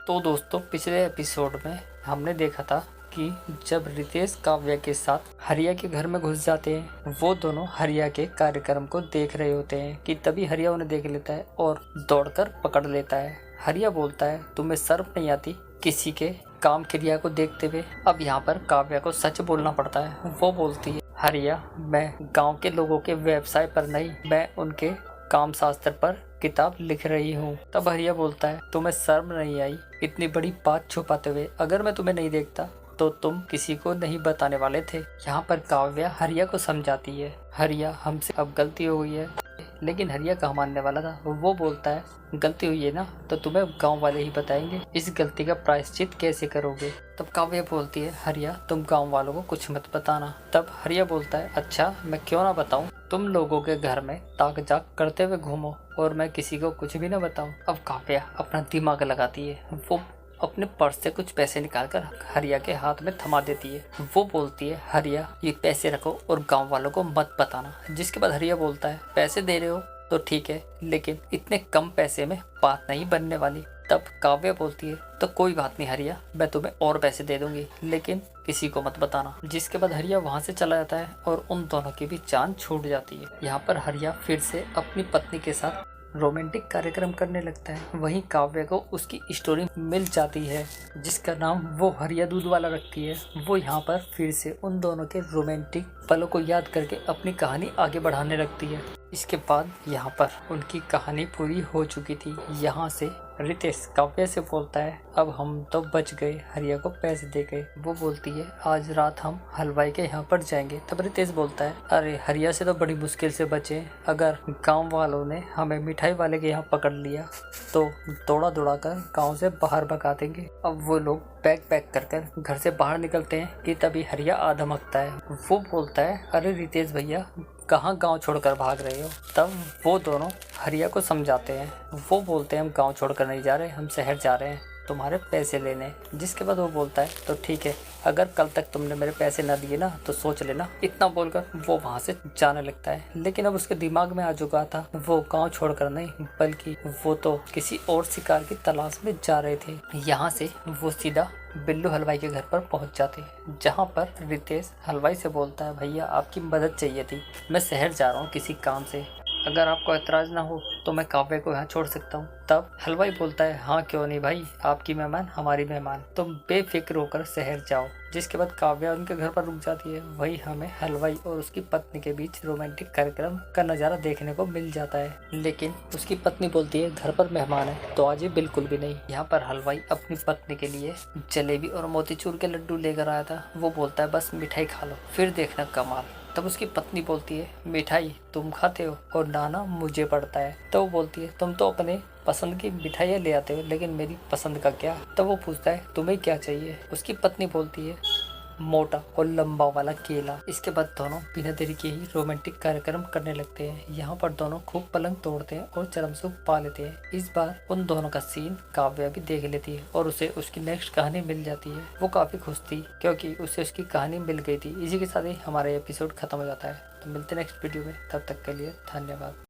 तो दोस्तों पिछले एपिसोड में हमने देखा था कि जब रितेश काव्या के साथ हरिया के घर में घुस जाते हैं, वो दोनों हरिया के कार्यक्रम को देख रहे होते हैं कि तभी हरिया उन्हें देख लेता है और दौड़कर पकड़ लेता है। हरिया बोलता है, तुम्हें शर्म नहीं आती किसी के काम क्रिया को देखते हुए। अब यहाँ पर काव्या को सच बोलना पड़ता है। वो बोलती है, हरिया मैं गाँव के लोगों के व्यवसाय पर नहीं, मैं उनके काम शास्त्र पर किताब लिख रही हूँ। तब हरिया बोलता है, तुम्हें शर्म नहीं आई इतनी बड़ी बात छुपाते हुए? अगर मैं तुम्हें नहीं देखता तो तुम किसी को नहीं बताने वाले थे। यहाँ पर काव्या हरिया को समझाती है, हरिया हमसे अब गलती हो गई है। लेकिन हरिया कहाँ मानने वाला था। वो बोलता है, गलती हुई है ना तो तुम्हें गांव वाले ही बताएंगे, इस गलती का प्रायश्चित कैसे करोगे। तब काव्या बोलती है, हरिया तुम गांव वालों को कुछ मत बताना। तब हरिया बोलता है, अच्छा मैं क्यों ना बताऊं, तुम लोगों के घर में ताक झाक करते हुए घूमो और मैं किसी को कुछ भी ना बताऊं। अब काव्या अपना दिमाग लगाती है, वो अपने पर्स से कुछ पैसे निकालकर हरिया के हाथ में थमा देती है। वो बोलती है, हरिया ये पैसे रखो और गांव वालों को मत बताना। जिसके बाद हरिया बोलता है, पैसे दे रहे हो तो ठीक है, लेकिन इतने कम पैसे में बात नहीं बनने वाली। तब काव्या बोलती है, तो कोई बात नहीं हरिया, मैं तुम्हें और पैसे दे दूंगी, लेकिन किसी को मत बताना। जिसके बाद हरिया वहां से चला जाता है और उन दोनों की भी जान छूट जाती है। यहाँ पर हरिया फिर से अपनी पत्नी के साथ रोमांटिक कार्यक्रम करने लगता है। वहीं काव्या को उसकी स्टोरी मिल जाती है जिसका नाम वो हरिया दूध वाला रखती है। वो यहाँ पर फिर से उन दोनों के रोमांटिक पलों को याद करके अपनी कहानी आगे बढ़ाने लगती है। इसके बाद यहाँ पर उनकी कहानी पूरी हो चुकी थी। यहाँ से रितेश काव्या से बोलता है, अब हम तो बच गए, हरिया को पैसे दे गए। वो बोलती है, आज रात हम हलवाई के यहाँ पर जाएंगे। तब रितेश बोलता है, अरे हरिया से तो बड़ी मुश्किल से बचे, अगर गांव वालों ने हमें मिठाई वाले के यहाँ पकड़ लिया तो दौड़ा दौड़ा कर गाँव से बाहर भगा देंगे। अब वो लोग बैग पैक कर घर से बाहर निकलते हैं कि तभी हरिया आ धमकता है। वो बोलता है, अरे रितेश भैया कहाँ गांव छोड़कर भाग रहे हो। तब वो दोनों हरिया को समझाते हैं। वो बोलते हैं, हम गांव छोड़कर नहीं जा रहे, हम शहर जा रहे हैं तुम्हारे पैसे लेने। जिसके बाद वो बोलता है, तो ठीक है, अगर कल तक तुमने मेरे पैसे न दिए ना तो सोच लेना। इतना बोलकर वो वहां से जाने लगता है। लेकिन अब उसके दिमाग में आ चुका था, वो गांव छोड़कर नहीं बल्कि वो तो किसी और शिकार की तलाश में जा रहे थे। यहाँ से वो सीधा बिल्लू हलवाई के घर पर पहुंच जाते हैं, जहां पर रितेश हलवाई से बोलता है, भैया आपकी मदद चाहिए थी, मैं शहर जा रहा हूं किसी काम से, अगर आपको ऐतराज ना हो तो मैं काव्या को यहाँ छोड़ सकता हूँ। तब हलवाई बोलता है, हाँ क्यों नहीं भाई, आपकी मेहमान हमारी मेहमान, तुम बेफिक्र होकर शहर जाओ। जिसके बाद काव्या उनके घर पर रुक जाती है। वही हमें हलवाई और उसकी पत्नी के बीच रोमांटिक कार्यक्रम का नज़ारा देखने को मिल जाता है। लेकिन उसकी पत्नी बोलती है, घर पर मेहमान है तो आज ये बिल्कुल भी नहीं। यहाँ पर हलवाई अपनी पत्नी के लिए जलेबी और मोतीचूर के लड्डू लेकर आया था। वो बोलता है, बस मिठाई खा लो फिर देखना कमाल। तब उसकी पत्नी बोलती है, मिठाई तुम खाते हो और नाना मुझे पड़ता है। तो वो बोलती है, तुम तो अपने पसंद की मिठाइयाँ ले आते हो, लेकिन मेरी पसंद का क्या। तब वो पूछता है, तुम्हें क्या चाहिए। उसकी पत्नी बोलती है, मोटा और लंबा वाला केला। इसके बाद दोनों बिना देरी के ही रोमांटिक कार्यक्रम करने लगते हैं। यहाँ पर दोनों खूब पलंग तोड़ते हैं और चरम सुख पा लेते हैं। इस बार उन दोनों का सीन काव्या भी देख लेती है और उसे उसकी नेक्स्ट कहानी मिल जाती है। वो काफी खुश थी क्योंकि उसे उसकी कहानी मिल गई थी। इसी के साथ ही हमारा एपिसोड खत्म हो जाता है। तो मिलते हैं नेक्स्ट वीडियो में, तब तक के लिए धन्यवाद।